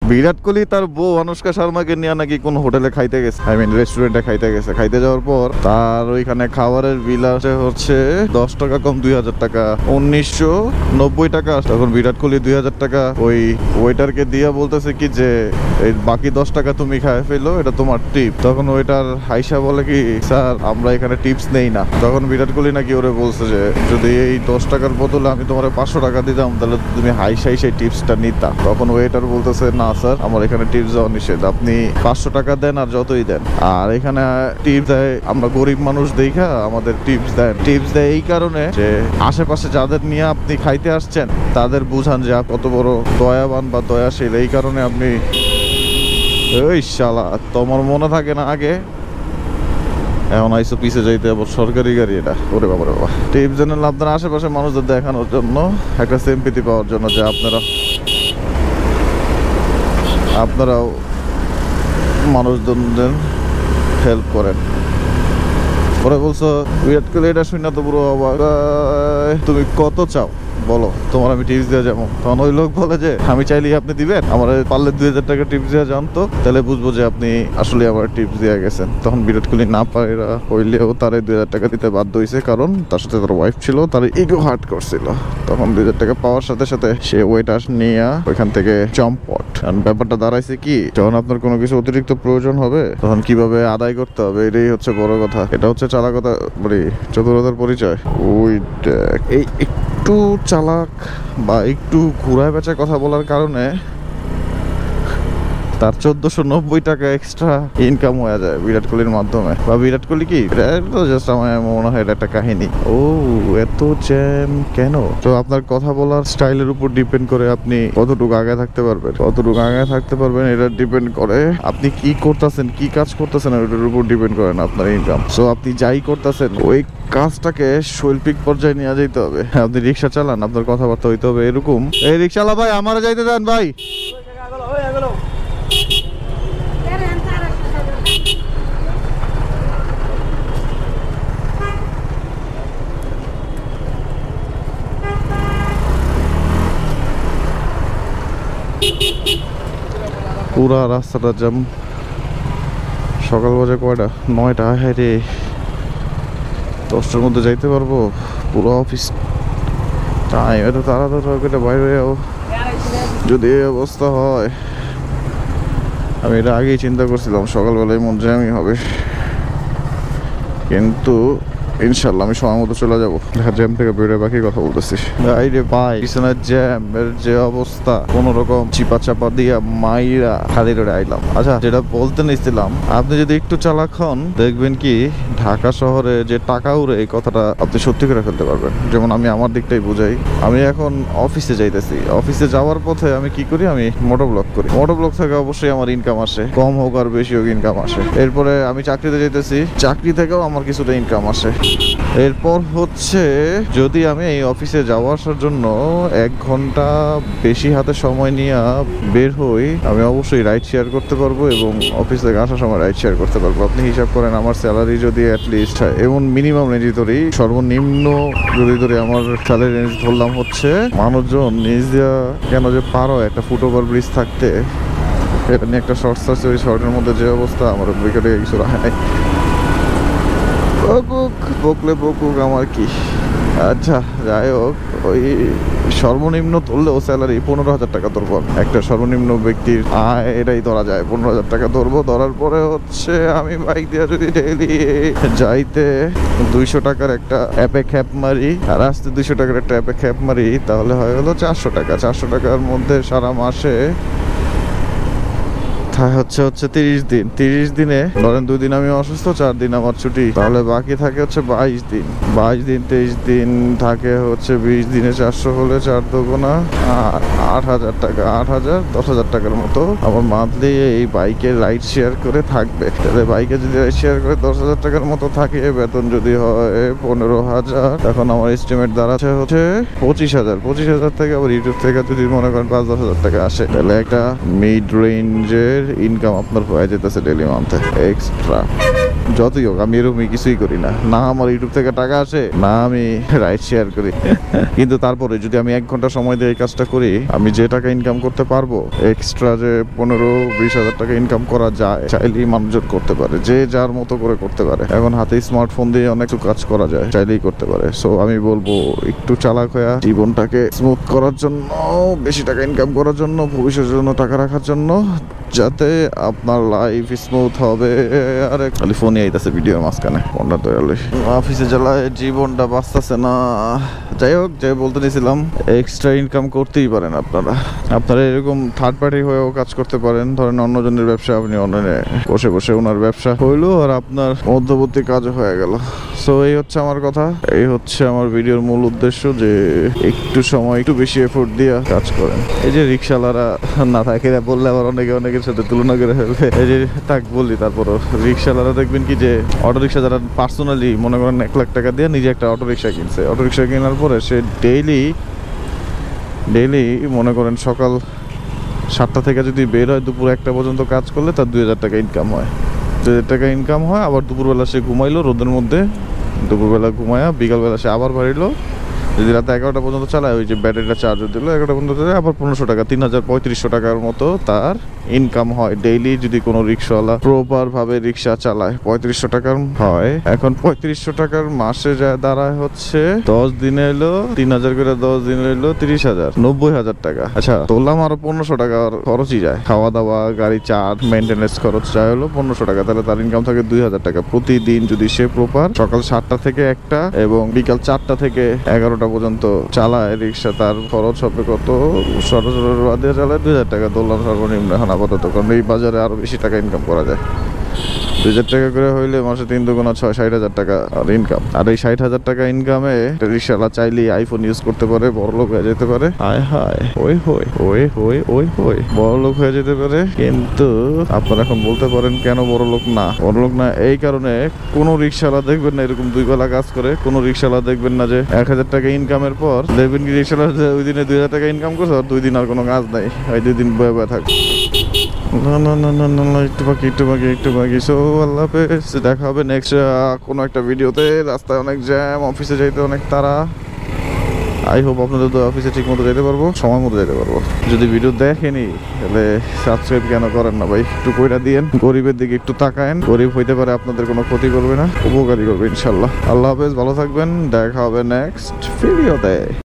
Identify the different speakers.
Speaker 1: বিরাট কোহলি তার বউ অনুষ্কা শর্মাকে নিয়ে নাকি কোন হোটেলে খাইতে গেছে, আই মিন রেস্টুরেন্টে খাইতে গেছে। খাইতে যাওয়ার পর তার ওইখানে খাবারের বিল আসে হচ্ছে 10 টাকা কম 2000 টাকা, 1990 টাকা। তখন বিরাট কোহলি 2000 টাকা ওই ওয়েটারকে দিয়ে বলতেছে কি যে এই বাকি 10 টাকা তুমি খায় ফেলো, এটা তোমার টিপ। তখন ওয়েটার হাইসা বলে কি স্যার আমরা এখানে টিপস নেই না। তখন বিরাট কোহলি নাকি ওরে বলছে যে যদি এই 10 টাকার বদলে আমি তোমার 500 টাকা দিতাম তাহলে তুমি হাইসাই সেই টিপসটা নিতা। তখন ওয়েটার বলতেছে না স্যার আমার এখানে টিপস দেওয়া নিষেধ, আপনি 500 টাকা দেন আর যতই দেন। আর এখানে টিপস দেয় আমরা গরিব মানুষ দেখা আমাদের টিপস দেন। টিপস দেয় এই কারণে যে আশেপাশে যাদের নিয়ে আপনি খাইতে আসছেন তাদের বুঝান যে কত বড় দয়াবান বা দয়াশীল। এই কারণে আপনি ওই শালা তোমার মনে থাকে না আগে, এখন আইসো পিছে যাইতে আবার সরকারি গাড়ি এটা। ওরে বাবা রে বাবা। টিপস দেন আপনার আশেপাশে মানুষদের দেখানোর জন্য, একটা সিম্পেথি পাওয়ার জন্য যে আপনারাও মানুষদের হেল্প করেন। পরে বলছো বিরাট কোহলি এটা শুনে তো পুরো অবাক, তুমি কত চাও বলো তোমার আমি টিপস দেওয়া যাবো। তখন ওই লোক বলে যে আমি চাইলেই আপনি দিবেন, আমার পারলে 2000 টাকা টিপস দেওয়া জানতো, তাহলে বুঝবো যে আপনি আসলে আমার টিপস দিয়ে গেছেন। তখন বিরাট কোহলি না পারা হইলেও তার 2000 টাকা দিতে বাধ্য হয়েছে, কারণ তার সাথে তার ওয়াইফ ছিল, তার ইগো হার্ট করছিল। তখন 2000 টাকা পাওয়ার সাথে সাথে সে ওয়েটার নিয়ে ওইখান থেকে চম্পট। কারণ ব্যাপারটা দাঁড়াইছে কি, যখন আপনার কোনো কিছু অতিরিক্ত প্রয়োজন হবে তখন কিভাবে আদায় করতে হবে এটাই হচ্ছে বড় কথা। এটা হচ্ছে চালাকতা মানে চতুরতার পরিচয়। ওই এই একটু চালাক বা একটু ঘুরায় বেচা কথা বলার কারণে তার 1490 টাকা এক্সট্রা ইনকাম হয়ে যায় বিরাট কোহলির মাধ্যমে। বা বিরাট কোহলি কি জাস্ট আমার মনে হয় এটা একটা কাহিনী। ও এত জ্যাম কেন? তো আপনার কথা বলার স্টাইলের উপর ডিপেন্ড করে আপনি কতটুকু আগে থাকতে পারবেন। এটা ডিপেন্ড করে আপনি কি করতেছেন, কি কাজ করতেছেন, ওটার উপর ডিপেন্ড করে না আপনার ইনকাম। সো আপনি যাই করতেছেন ওই কাজটাকে শৈল্পিক পর্যায়ে নিয়ে যেতে হবে। আপনি রিক্সা চালান, আপনার কথাবার্তা হইতে হবে এরকম, এই রিক্সাওয়ালা ভাই আমারা যাইতে দেন ভাই। পুরা রাস্তাটা জ্যাম। সকাল বাজে কয়টা? 9টা। হ্যাঁ রে 10টার মধ্যে যাইতে পারবো? পুরো অফিস টাইম এত তাড়াতাড়ি বাইরে যদি এই অবস্থা হয়। আমি এটা আগেই চিন্তা করছিলাম সকালবেলায় মন জ্যামই হবে, কিন্তু ইনশাল্লাহ আমি সময় মতো চলে যাবো। দেখা জ্যাম থেকে বেরোয় বাকি কথা বলতেছি। রে ভাই পিছনের জ্যাম এর যে অবস্থা, কোন রকম চিপা চাপা দিয়া মাইরা খালি রোডে আইলাম। আচ্ছা যেটা বলতে নিছিলাম, আপনি যদি একটু চালাক হন দেখবেন কি ঢাকা শহরে যে টাকা উড়ে এই কথাটা আপনি সত্যি করে ফেলতে পারবেন। যেমন আমি আমার দিকটাই বুঝাই। আমি এখন অফিসে যাইতেছি, অফিসে যাওয়ার পথে আমি কি করি, আমি মোটোব্লগ করি। মোটোব্লগ থেকে অবশ্যই আমার ইনকাম আসে, কম হোক আর বেশি হোক ইনকাম আসে। এরপরে আমি চাকরিতে যাইতেছি, চাকরি থেকেও আমার কিছুটা ইনকাম আসে। এরপর হচ্ছে যদি আমি এই অফিসে যাওয়া আসার জন্য 1 ঘন্টা বেশি হাতে সময় নিয়ে বের হই, আমি অবশ্যই রাইড শেয়ার করতে পারবো এবং অফিস থেকে আসার সময় রাইড শেয়ার করতে পারবো। আপনি হিসাব করেন আমার স্যালারি যদি অ্যাটলিস্ট এমন মিনিমাম রেঞ্জ ধরি, সর্বনিম্ন যদি ধরি আমার স্যালারি রেঞ্জ ধরলাম হচ্ছে, মানুষজন নিজ দিয়া কেন যে পারো একটা ফুটওভার ব্রিজ থাকতে, এটা নিয়ে একটা শর্টস আছে, ওই শর্টের মধ্যে যে অবস্থা আমার উইকেটে কিছু রাখে নাই। বকলে বকুক আমার কি। আচ্ছা যাই হোক, ওই সর্বনিম্ন ধরলেও স্যালারি 15,000 টাকা ধরবো। একটা সর্বনিম্ন ব্যক্তির আয় এটাই ধরা যায়, 15,000 টাকা ধরবো। ধরার পরে হচ্ছে আমি বাইক দিয়ে যদি ডেইলি যাইতে 200 টাকার একটা অ্যাপে খ্যাপ মারি আর আসতে 200 টাকার একটা অ্যাপে খ্যাপ মারি, তাহলে হয়ে গেলো 400 টাকা। 400 টাকার মধ্যে সারা মাসে হচ্ছে 30 দিন। 30 দিনে ধরেন 2 দিন আমি অসুস্থ, 4 দিন আমার ছুটি, তাহলে বাকি থাকে হচ্ছে 22 দিন। 22 দিন 23 দিন থাকে হচ্ছে 20 দিনে 400 হলে 4 দুগুণা 8,000 টাকা। 8,000 10,000 টাকার মতো আমার মান্থলি এই বাইকে রাইড শেয়ার করে থাকবে। তাহলে বাইকে যদি রাইড শেয়ার করে 10,000 টাকার মতো থাকে, বেতন যদি হয় 15,000, তখন আমার এস্টিমেট দাঁড়াচ্ছে হচ্ছে 25,000। 25,000 থেকে আবার ইউটিউব থেকে যদি মনে করেন 5-10,000 টাকা আসে, তাহলে একটা মিড রেঞ্জের ইনকাম আপনার হয়ে যেতেছে ডেলি মান্থে এক্সট্রা। যতই হোক আমি এরকমই কিছুই করি না, না আমার ইউটিউব থেকে টাকা আসে, না আমি রাইড শেয়ার করি। কিন্তু তারপরে যদি আমি 1 ঘন্টা সময় দিয়ে এই কাজটা করি, আমি যে টাকা ইনকাম করতে পারবো, এক্সট্রা যে 15-20 হাজার টাকা ইনকাম করা যায়, চাইলেই মানুষজন করতে পারে, যে যার মতো করে করতে পারে। এখন হাতে স্মার্টফোন দিয়ে অনেক কাজ করা যায়, চাইলেই করতে পারে। সো আমি বলবো একটু চালাক হয়ে জীবনটাকে স্মুথ করার জন্য, বেশি টাকা ইনকাম করার জন্য, ভবিষ্যতের জন্য টাকা রাখার জন্য, যাতে আপনার লাইফ স্মুথ হবে। আরে খালি ফোনই আইতাছে ভিডিওর মাঝখানে, ফোনটা তো অফিসে জ্বালায় জীবনটা বাঁচতেছে না। যাই হোক, যে বলতে নিয়েছিলাম, এক্সট্রা ইনকাম করতেই পারেন আপনারা এরকম থার্ড পার্টি হয়েও কাজ করতে পারেন। ধরেন অন্যজনের ব্যবসা, আপনি অনলাইনে বসে বসে ওনার ব্যবসা হইলো আর আপনার মধ্যবর্তী কাজও হয়ে গেল। সো এই হচ্ছে আমার কথা, এই হচ্ছে আমার ভিডিওর মূল উদ্দেশ্য, যে একটু সময় একটু বেশি এফোর্ট দিয়ে কাজ করেন। এই যে রিক্সাওয়ালারা না থাকে বললে আবার অনেকের সাথে তুলনা করে ফেলবে, এই যে থাক বলি, তারপরও রিক্সাওয়ালারা দেখবেন কি যে অটো রিক্সা যারা পার্সোনালি মনে করেন 1 লাখ টাকা দিয়ে নিজে একটা অটো রিক্সা কিনছে, অটো রিক্সা কেনার পরে সে ডেইলি মনে করেন সকাল 7টা থেকে যদি বের হয় দুপুর 1টা পর্যন্ত কাজ করলে তার 2000 টাকা ইনকাম হয়। 2000 টাকা ইনকাম হয়। আবার দুপুরবেলা সে ঘুমাইলো রোদের মধ্যে, দুপুরবেলা ঘুমায়া বিকালবেলা সে আবার বাড়িলো। যদি রাতে 11টা পর্যন্ত চালায়, ওই যে ব্যাটারিটা চার্জ দিল 11টা পর্যন্ত চালায়, আবার 1500 টাকা, 3500 টাকার মতো তার ইনকাম হয় ডেইলি। যদি কোনো রিক্সাওয়ালা প্রপার ভাবে রিক্সা চালায় 3500 টাকার হয়। এখন 3500 টাকার মাসে যায় দাঁড়ায় হচ্ছে 10 দিনে এলো 3000 করে, 10 দিনে এলো 30,000, 90,000 টাকা। আচ্ছা তোলাম আরো 1500 টাকার খরচই যায়, খাওয়া দাওয়া, গাড়ি চার্জ, মেনটেন্যান্স খরচ যায় হলো 1500 টাকা। তাহলে তার ইনকাম থাকে 2000 টাকা প্রতিদিন। যদি সে প্রপার সকাল 7টা থেকে 1টা এবং বিকাল 4টা থেকে 11টা পর্যন্ত চালায় রিক্সা, তার খরচ হবে কত? সরাসরি বাদে চালায় 2000 টাকা ধরলাম সর্বনিম্ন এখন আপাতত, কারণ এই বাজারে আরো বেশি টাকা ইনকাম করা যায়। 2000 টাকা করে হইলে মাসে 3 দুগুণা 6, 60,000 টাকা আর ইনকাম। আর এই 60,000 টাকা ইনকামে রিক্সাওয়ালা চাইলেই আইফোন ইউজ করতে পারে, বড়লোক হয়ে যেতে পারে। হায় হায়, ওই বড়লোক হয়ে যেতে পারে। কিন্তু আপনারা এখন বলতে পারেন কেন বড়লোক না? বড়লোক না এই কারণে, কোনো রিক্সাওয়ালা দেখবেন না এরকম 2 বেলা কাজ করে। কোনো রিক্সাওয়ালা দেখবেন না যে 1000 টাকা ইনকামের পর দেখবেন কি রিক্সাওয়ালা ওই দিনে 2000 টাকা ইনকাম করছে আর 2 দিন আর কোনো কাজ নাই, ওই 2 দিন বয়ে থাকবে। না, একটু বাকি। সো আল্লাহ হাফেজ, দেখা হবে নেক্সট কোনো একটা ভিডিওতে। রাস্তায় অনেক জ্যাম, অফিসে যাইতে অনেক তাড়া। আই হোপ আপনাদের তো অফিসে ঠিক মতো যেতে পারবো, সময় মতো যেতে পারবো। যদি ভিডিও দেখেনি তাহলে সাবস্ক্রাইব কেন করেন না ভাই? একটু কইরা দিয়েন, গরিবের দিকে একটু তাকায়েন। গরিব হইতে পারে, আপনাদের কোনো ক্ষতি করবে না, উপকারী করবে ইনশাল্লাহ। আল্লাহ হাফেজ, ভালো থাকবেন, দেখা হবে নেক্সট ভিডিওতে।